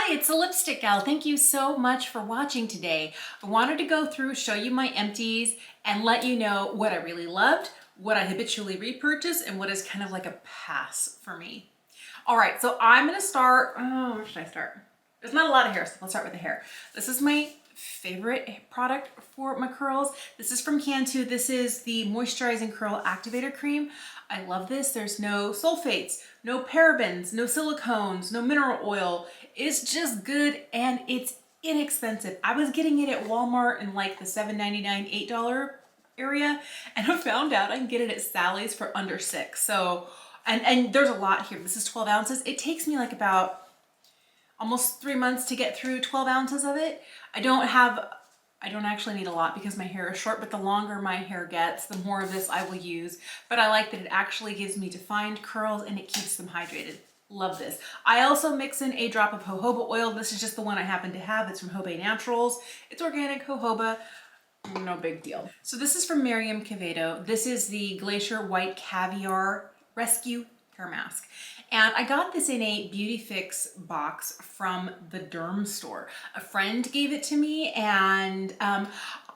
Hi, it's a lipstick gal. Thank you so much for watching today. I wanted to go through, show you my empties, and let you know what I really loved, what I habitually repurchase, and what is kind of like a pass for me. All right, so I'm gonna start, where should I start? There's not a lot of hair, so let's start with the hair. This is my favorite product for my curls. This is from Cantu. This is the Moisturizing Curl Activator Cream. I love this. There's no sulfates, no parabens, no silicones, no mineral oil. It's just good and it's inexpensive. I was getting it at Walmart in like the $7.99, $8 area, and I found out I can get it at Sally's for under $6. So, and there's a lot here. This is 12 ounces. It takes me like about almost 3 months to get through 12 ounces of it. I don't actually need a lot because my hair is short, but the longer my hair gets, the more of this I will use. But I like that it actually gives me defined curls and it keeps them hydrated. Love this. I also mix in a drop of jojoba oil. This is just the one I happen to have. It's from Jobe Naturals. It's organic jojoba. No big deal. So this is from Mariam Quevedo. This is the Glacial White Caviar Rescue Hair Mask. And I got this in a Beauty Fix box from the derm store. A friend gave it to me, and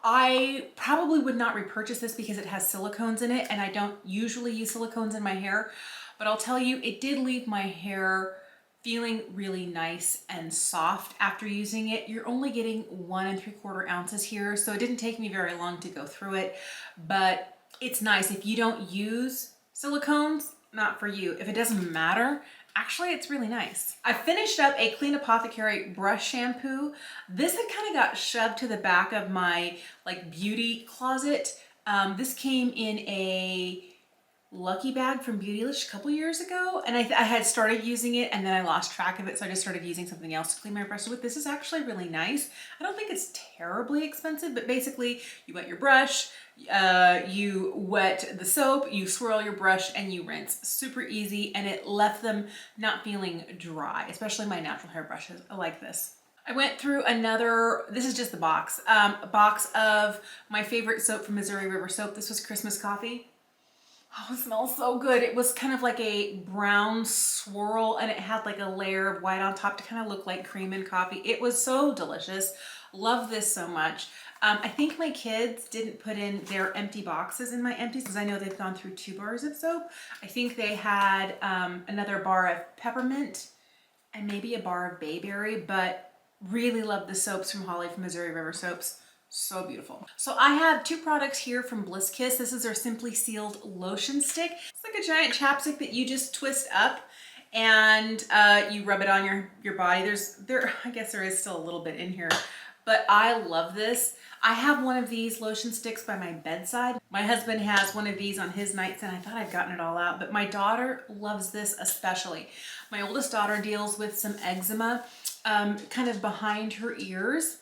I probably would not repurchase this because it has silicones in it, and I don't usually use silicones in my hair. But I'll tell you, it did leave my hair feeling really nice and soft after using it. You're only getting 1 3/4 ounces here, so it didn't take me very long to go through it, but it's nice. If you don't use silicones, not for you. If it doesn't matter, actually it's really nice. I finished up a Clean Apothecary brush shampoo. This had kind of got shoved to the back of my like beauty closet. This came in a Lucky bag from Beautylish a couple years ago, and I had started using it and then I lost track of it, so I just started using something else to clean my brushes with. This is actually really nice. I don't think it's terribly expensive, but basically you wet your brush, you wet the soap, you swirl your brush, and you rinse. Super easy, and it left them not feeling dry, especially my natural hair brushes. I like this. I went through this is just the box, a box of my favorite soap from Missouri River Soap. This was Christmas Coffee. Oh, it smells so good. It was kind of like a brown swirl, and it had like a layer of white on top to kind of look like cream and coffee. It was so delicious. Love this so much. I think my kids didn't put in their empty boxes in my empties because I know they've gone through 2 bars of soap. I think they had another bar of Peppermint and maybe a bar of Bayberry, but really love the soaps from Holly from Missouri River Soaps. So beautiful. So I have 2 products here from Bliss Kiss. This is their Simply Sealed Lotion Stick. It's like a giant chapstick that you just twist up and you rub it on your body. I guess there is still a little bit in here, but I love this. I have one of these lotion sticks by my bedside. My husband has one of these on his nightstand. I thought I'd gotten it all out, but my daughter loves this especially. My oldest daughter deals with some eczema kind of behind her ears.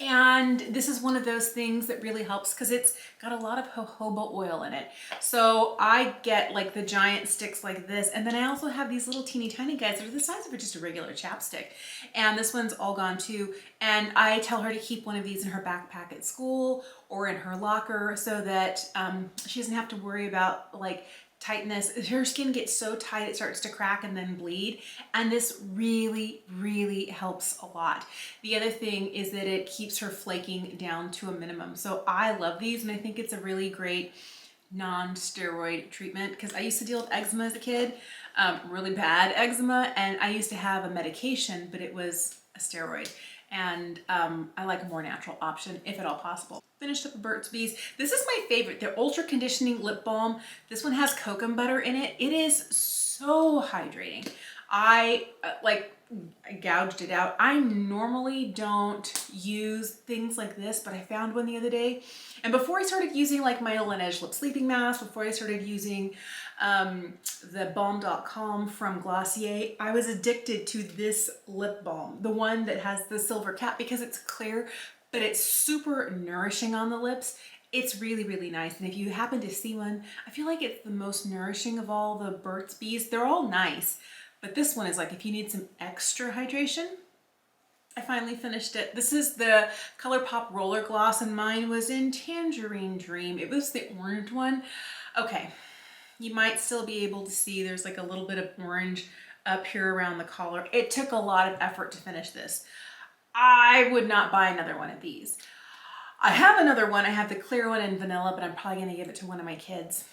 And this is one of those things that really helps because it's got a lot of jojoba oil in it. So I get like the giant sticks like this. And then I also have these little teeny tiny guys that are the size of just a regular chapstick. And this one's all gone too. And I tell her to keep one of these in her backpack at school or in her locker so that she doesn't have to worry about like tightness. Her skin gets so tight it starts to crack and then bleed, and this really helps a lot. The other thing is that it keeps her flaking down to a minimum. So I love these, and I think it's a really great non-steroid treatment because I used to deal with eczema as a kid, really bad eczema, and I used to have a medication, but it was a steroid. And I like a more natural option if at all possible. Finished up a Burts Bees. This is my favorite, the Ultra Conditioning Lip Balm. This one has cocoa butter in it. It is so hydrating. I gouged it out. I normally don't use things like this, but I found one the other day. And before I started using like my Laneige Lip Sleeping Mask, before I started using the Balm.com from Glacial, I was addicted to this lip balm, the one that has the silver cap, because it's clear, but it's super nourishing on the lips. It's really nice. And if you happen to see one, I feel like it's the most nourishing of all the Burts Bees. They're all nice, but this one is like if you need some extra hydration. I finally finished it. This is the Colourpop Roller Gloss, and mine was in Tangerine Dream. It was the orange one. Okay, you might still be able to see there's like a little bit of orange up here around the collar. It took a lot of effort to finish this. I would not buy another one of these. I have another one. I have the clear one in vanilla, but I'm probably going to give it to one of my kids.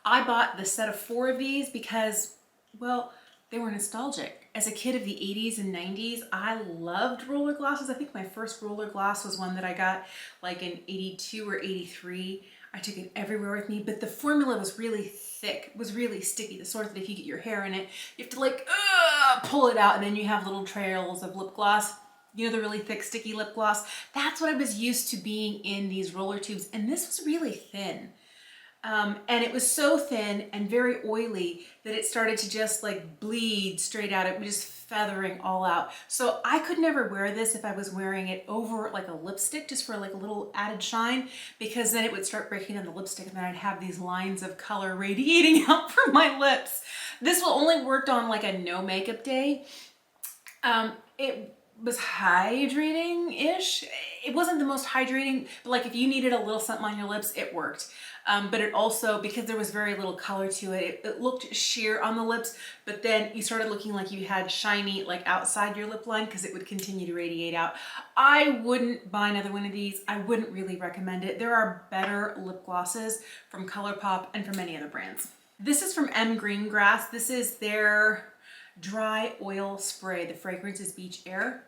I bought the set of 4 of these because, well, they were nostalgic. As a kid of the 80s and 90s, I loved roller glosses. I think my first roller gloss was one that I got like in 82 or 83. I took it everywhere with me, but the formula was really thick, was really sticky. The sort that if you get your hair in it, you have to like pull it out, and then you have little trails of lip gloss. You know, the really thick, sticky lip gloss. That's what I was used to being in these roller tubes, and this was really thin. And it was so thin and very oily that it started to just like bleed straight out. It was just feathering all out. So I could never wear this if I was wearing it over like a lipstick, just for like a little added shine, because then it would start breaking on the lipstick and then I'd have these lines of color radiating out from my lips. This will only work on like a no makeup day. It was hydrating-ish. It wasn't the most hydrating, but like if you needed a little something on your lips, it worked. But it also, because there was very little color to it, it looked sheer on the lips, but then you started looking like you had shiny like outside your lip line because it would continue to radiate out. I wouldn't buy another one of these. I wouldn't really recommend it. There are better lip glosses from Colourpop and from many other brands. This is from M. Greengrass. This is their dry oil spray. The fragrance is Beach Air.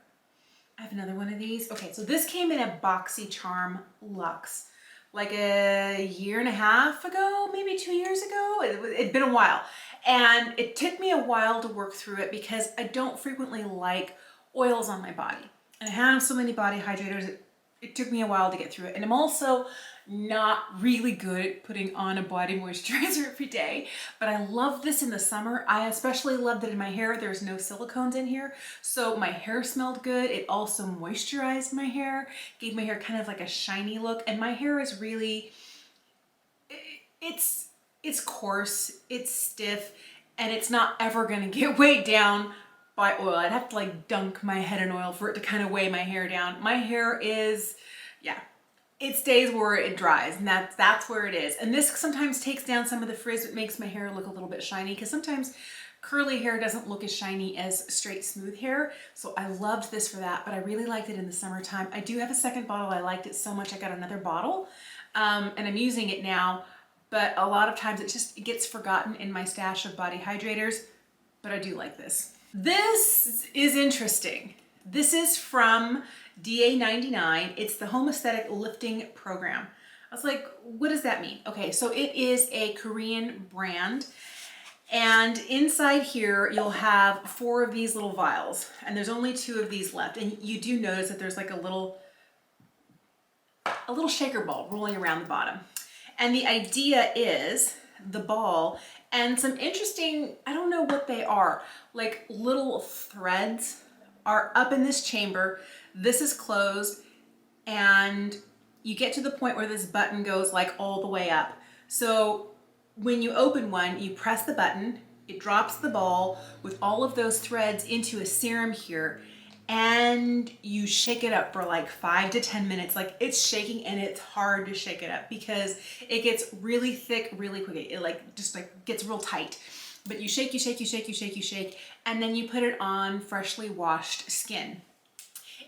I have another one of these. Okay, so this came in a BoxyCharm Luxe like a year and a half ago, maybe 2 years ago. It'd been a while. And it took me a while to work through it because I don't frequently like oils on my body. And I have so many body hydrators, it took me a while to get through it. And I'm also not really good at putting on a body moisturizer every day, but I love this in the summer. I especially love that in my hair, there's no silicones in here. So my hair smelled good. It also moisturized my hair, gave my hair kind of like a shiny look. And my hair is really, it's coarse, it's stiff, and it's not ever gonna get weighed down by oil. I'd have to like dunk my head in oil for it to kind of weigh my hair down. My hair is, yeah, it stays where it dries, and that's where it is. And this sometimes takes down some of the frizz, but makes my hair look a little bit shiny, because sometimes curly hair doesn't look as shiny as straight smooth hair. So I loved this for that, but I really liked it in the summertime. I do have a second bottle. I liked it so much I got another bottle, and I'm using it now, but a lot of times it gets forgotten in my stash of body hydrators, but I do like this. This is interesting. This is from DA99. It's the Home Aesthetic Lifting Program. I was like, what does that mean? Okay, so it is a Korean brand. And inside here, you'll have 4 of these little vials. And there's only 2 of these left. And you do notice that there's like a little shaker ball rolling around the bottom. And the idea is the ball and some interesting, I don't know what they are, like little threads are up in this chamber. This is closed, and you get to the point where this button goes like all the way up. So when you open one, you press the button, it drops the ball with all of those threads into a serum here, and you shake it up for like 5 to 10 minutes. Like, it's shaking, and it's hard to shake it up because it gets really thick really quick. It like just like gets real tight. But you shake, you shake, you shake, you shake, you shake, and then you put it on freshly washed skin.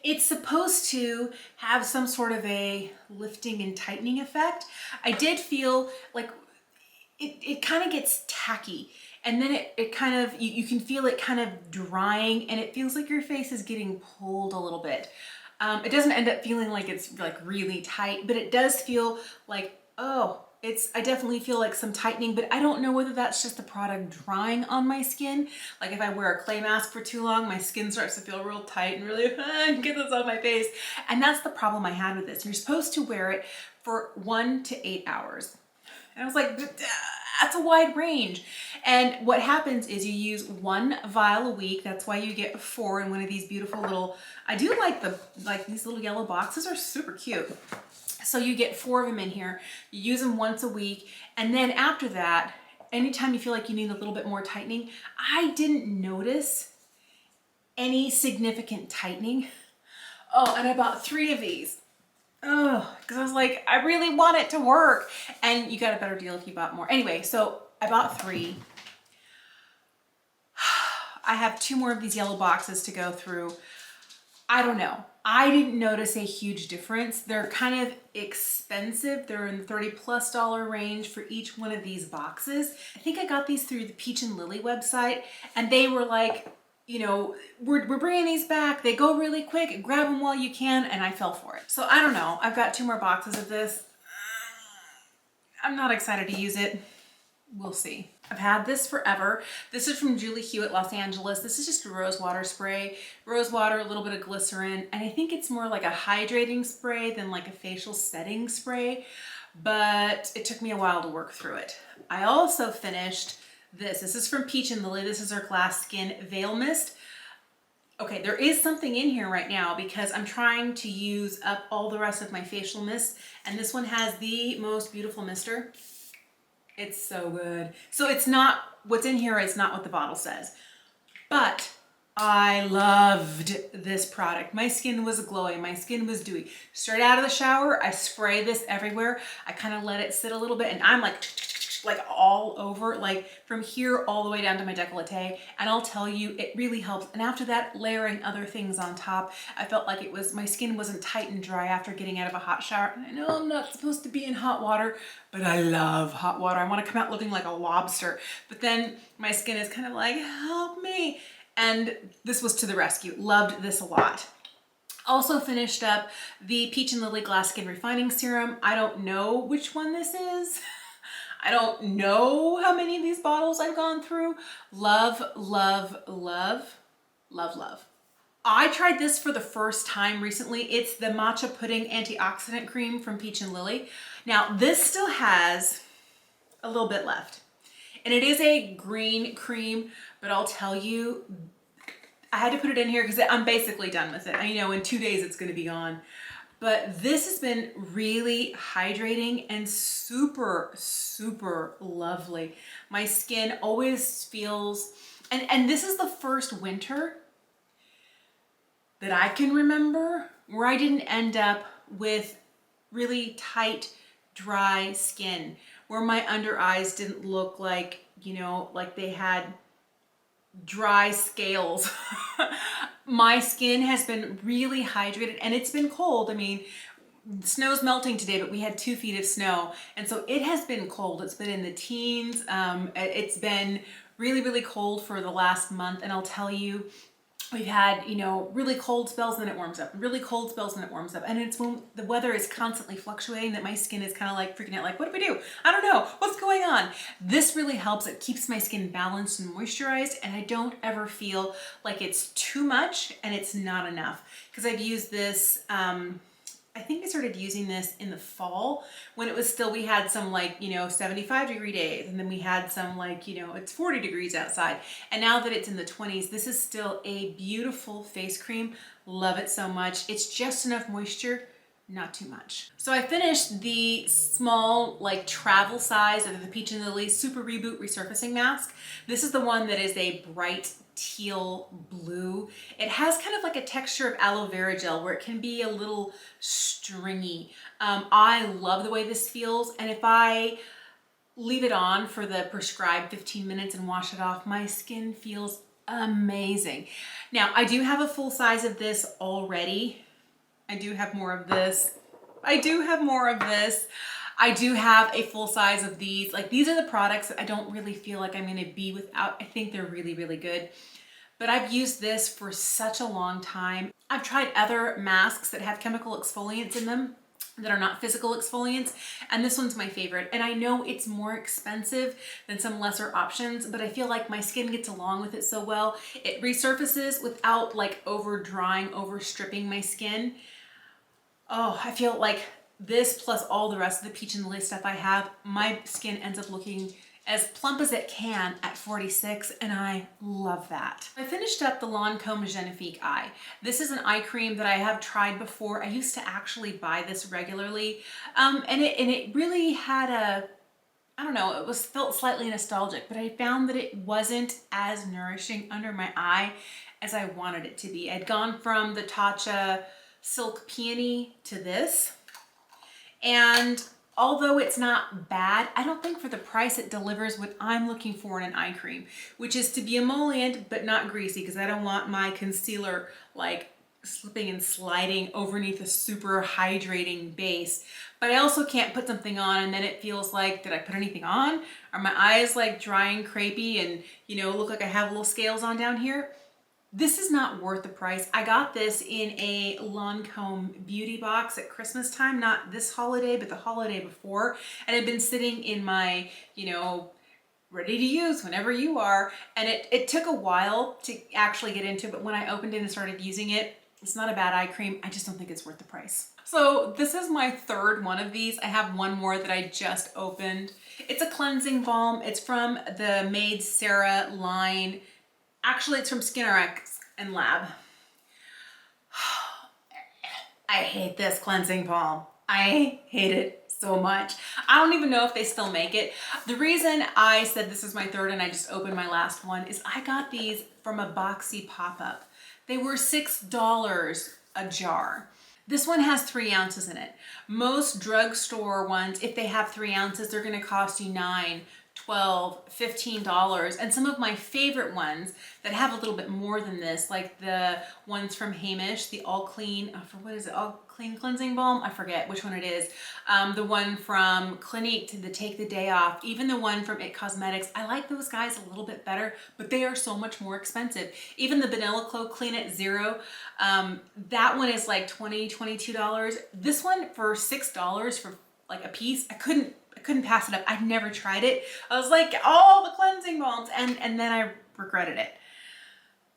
It's supposed to have some sort of a lifting and tightening effect. I did feel like it kind of gets tacky. And then it kind of, you can feel it kind of drying, and it feels like your face is getting pulled a little bit. It doesn't end up feeling like it's like really tight, but it does feel like, oh, I definitely feel like some tightening, but I don't know whether that's just the product drying on my skin. Like if I wear a clay mask for too long, my skin starts to feel real tight and really, get this off my face. And that's the problem I had with this. You're supposed to wear it for 1 to 8 hours. And I was like, that's a wide range. And what happens is you use 1 vial a week. That's why you get 4 in one of these beautiful little, I do like these little yellow boxes are super cute. So you get 4 of them in here. You use them once a week. And then after that, anytime you feel like you need a little bit more tightening, I didn't notice any significant tightening. Oh, and I bought 3 of these. Oh, because I was like, I really want it to work. And you got a better deal if you bought more. Anyway, so I bought 3. I have 2 more of these yellow boxes to go through. I don't know. I didn't notice a huge difference. They're kind of expensive. They're in the $30+ range for each one of these boxes. I think I got these through the Peach and Lily website, and they were like, you know, we're bringing these back. They go really quick. Grab them while you can, and I fell for it. So I don't know. I've got 2 more boxes of this. I'm not excited to use it. We'll see. I've had this forever. This is from Julie Hewitt, Los Angeles. This is just a rose water spray. Rose water, a little bit of glycerin, and I think it's more like a hydrating spray than like a facial setting spray, but it took me a while to work through it. I also finished this. This is from Peach and Lily. This is our Glass Skin Veil Mist. Okay, there is something in here right now because I'm trying to use up all the rest of my facial mist, and this one has the most beautiful mister. It's so good. So it's not, what's in here is not what the bottle says, but I loved this product. My skin was glowing. My skin was dewy. Straight out of the shower, I spray this everywhere. I kind of let it sit a little bit, and I'm like all over, like from here all the way down to my décolleté. And I'll tell you, it really helps. And after that, layering other things on top, I felt like it was, my skin wasn't tight and dry after getting out of a hot shower. And I know I'm not supposed to be in hot water, but I love hot water. I want to come out looking like a lobster. But then my skin is kind of like, help me. And this was to the rescue. Loved this a lot. Also finished up the Peach and Lily Glass Skin Refining Serum. I don't know which one this is. I don't know how many of these bottles I've gone through. Love, love, love, love, love. I tried this for the first time recently. It's the Matcha Pudding Antioxidant Cream from Peach and Lily. Now, this still has a little bit left. And it is a green cream, but I'll tell you, I had to put it in here because I'm basically done with it. I know in 2 days it's gonna be gone. But this has been really hydrating and super, super lovely. My skin always feels, and this is the first winter that I can remember where I didn't end up with really tight, dry skin, where my under eyes didn't look like, you know, like they had dry scales. My skin has been really hydrated, and it's been cold. I mean, snow's melting today, but we had 2 feet of snow, and so it has been cold. It's been in the teens. It's been really, really cold for the last month, and I'll tell you, we've had, you know, really cold spells, and then it warms up, really cold spells, and it warms up. And it's when the weather is constantly fluctuating that my skin is kind of like freaking out, like, what do we do? I don't know, what's going on? This really helps. It keeps my skin balanced and moisturized, and I don't ever feel like it's too much and it's not enough. Because I've used this, I think I started using this in the fall when it was still, we had some like, you know, 75-degree days, and then we had some like, you know, it's 40 degrees outside. And now that it's in the 20s, this is still a beautiful face cream. Love it so much. It's just enough moisture, not too much. So I finished the small like travel size of the Peach and Lily Super Reboot Resurfacing Mask. This is the one that is a bright teal blue. It has kind of like a texture of aloe vera gel where it can be a little stringy. I love the way this feels, and if I leave it on for the prescribed 15 minutes and wash it off, my skin feels amazing. Now, I do have a full size of this already. I do have more of this. I do have more of this. I do have a full size of these. Like, these are the products that I don't really feel like I'm gonna be without. I think they're really, really good. But I've used this for such a long time. I've tried other masks that have chemical exfoliants in them that are not physical exfoliants, and this one's my favorite. And I know it's more expensive than some lesser options, but I feel like my skin gets along with it so well. It resurfaces without like over drying, over stripping my skin. Oh, I feel like this plus all the rest of the Peach and Lily stuff I have, my skin ends up looking as plump as it can at 46, and I love that. I finished up the Lancome Genifique Eye. This is an eye cream that I have tried before. I used to actually buy this regularly, and it really had a, I don't know, it felt slightly nostalgic, but I found that it wasn't as nourishing under my eye as I wanted it to be. I'd gone from the Tatcha Silk Peony to this, and Although it's not bad, I don't think for the price it delivers what I'm looking for in an eye cream, which is to be emollient but not greasy, because I don't want my concealer like slipping and sliding underneath a super hydrating base. But I also can't put something on and then it feels like, did I put anything on? Are my eyes like dry and crepey and, you know, look like I have little scales on down here? This is not worth the price. I got this in a Lancome beauty box at Christmas time, not this holiday, but the holiday before. And it had been sitting in my, you know, ready to use whenever you are. And it took a while to actually get into, but when I opened it and started using it, it's not a bad eye cream. I just don't think it's worth the price. So this is my third one of these. I have one more that I just opened. It's a cleansing balm. It's from the Maid Sarah line. Actually, it's from SkinRx and Lab. I hate this cleansing balm. I hate it so much. I don't even know if they still make it. The reason I said this is my third and I just opened my last one is I got these from a Boxy pop-up. They were $6 a jar. This one has 3 ounces in it. Most drugstore ones, if they have 3 ounces, they're gonna cost you $9, $12, $15. And some of my favorite ones that have a little bit more than this, like the ones from Hamish, the All Clean, for what is it, All Clean Cleansing Balm? I forget which one it is. The one from Clinique to the Take the Day Off, even the one from It Cosmetics. I like those guys a little bit better, but they are so much more expensive. Even the Vanilla Clo Clean It Zero, that one is like $20, $22. This one for $6 for like a piece, I couldn't pass it up. I'd never tried it. I was like, all the cleansing balms, and then I regretted it.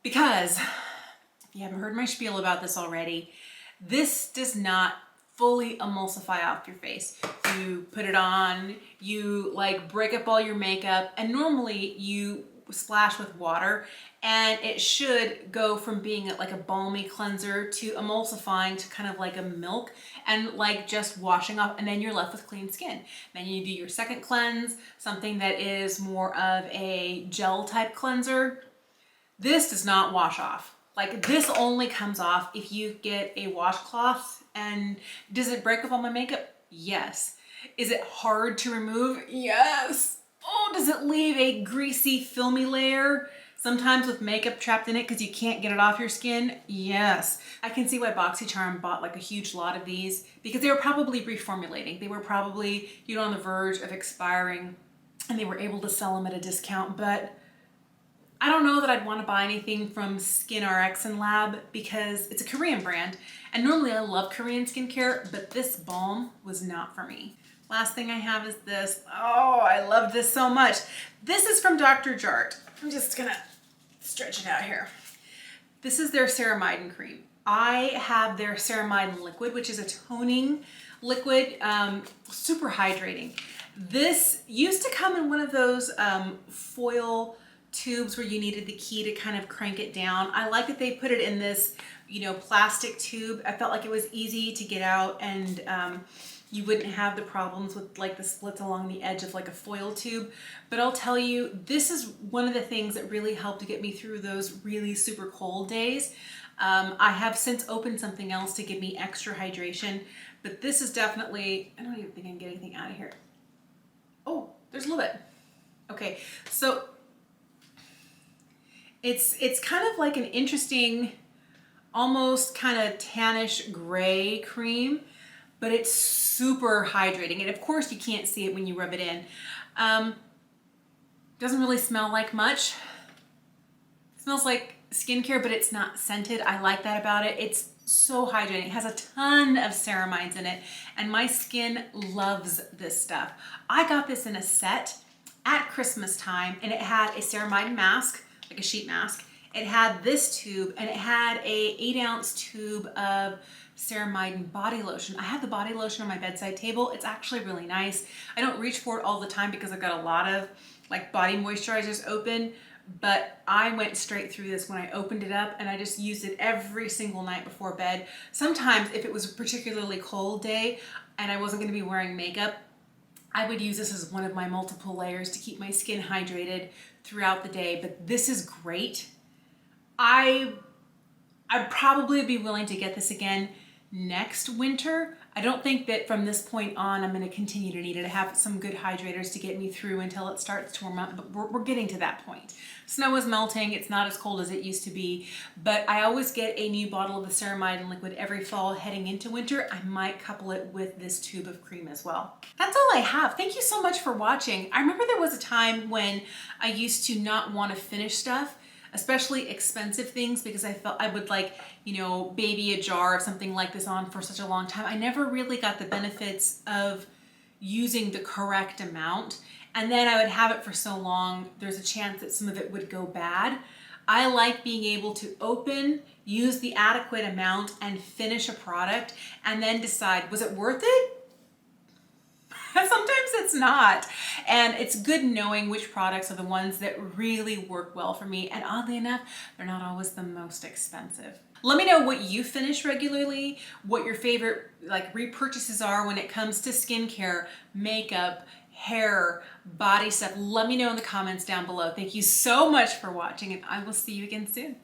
Because, if you haven't heard my spiel about this already, this does not fully emulsify off your face. You put it on, you like break up all your makeup, and normally you splash with water, and it should go from being like a balmy cleanser to emulsifying to kind of like a milk and like just washing off, and then you're left with clean skin. Then you do your second cleanse, something that is more of a gel type cleanser. This does not wash off. Like this only comes off if you get a washcloth. And does it break up all my makeup? Yes. Is it hard to remove? Yes. Oh, does it leave a greasy, filmy layer? Sometimes with makeup trapped in it because you can't get it off your skin? Yes. I can see why BoxyCharm bought like a huge lot of these because they were probably reformulating. They were probably, you know, on the verge of expiring and they were able to sell them at a discount. But I don't know that I'd want to buy anything from SkinRx and Lab because it's a Korean brand. And normally I love Korean skincare, but this balm was not for me. Last thing I have is this. Oh, I love this so much. This is from Dr. Jart. I'm just gonna stretch it out here. This is their ceramidin cream. I have their ceramidin liquid, which is a toning liquid, super hydrating. This used to come in one of those foil tubes where you needed the key to kind of crank it down. I like that they put it in this, you know, plastic tube. I felt like it was easy to get out and you wouldn't have the problems with like the splits along the edge of like a foil tube. But I'll tell you, this is one of the things that really helped to get me through those really super cold days. I have since opened something else to give me extra hydration, but this is definitely, I don't even think I can get anything out of here. Oh, there's a little bit. Okay, so it's kind of like an interesting, almost kind of tannish gray cream, but it's super hydrating. And of course you can't see it when you rub it in. Doesn't really smell like much. It smells like skincare, but it's not scented. I like that about it. It's so hydrating. It has a ton of ceramides in it, and my skin loves this stuff. I got this in a set at Christmas time, and it had a ceramide mask, like a sheet mask. It had this tube, and it had a 8-ounce tube of ceramide body lotion. I have the body lotion on my bedside table. It's actually really nice. I don't reach for it all the time because I've got a lot of like body moisturizers open, but I went straight through this when I opened it up, and I just used it every single night before bed. Sometimes if it was a particularly cold day and I wasn't going to be wearing makeup, I would use this as one of my multiple layers to keep my skin hydrated throughout the day. But this is great. I'd probably be willing to get this again next winter. I don't think that from this point on I'm going to continue to need it. I have some good hydrators to get me through until it starts to warm up, but we're getting to that point. Snow is melting, it's not as cold as it used to be, but I always get a new bottle of the ceramide and liquid every fall heading into winter. I might couple it with this tube of cream as well. That's all I have. Thank you so much for watching. I remember there was a time when I used to not want to finish stuff, especially expensive things, because I felt I would like, you know, baby a jar of something like this on for such a long time. I never really got the benefits of using the correct amount. And then I would have it for so long, there's a chance that some of it would go bad. I like being able to open, use the adequate amount, and finish a product, and then decide, was it worth it? Sometimes it's not. And it's good knowing which products are the ones that really work well for me. And oddly enough, they're not always the most expensive. Let me know what you finish regularly, what your favorite like repurchases are when it comes to skincare, makeup, hair, body stuff. Let me know in the comments down below. Thank you so much for watching, and I will see you again soon.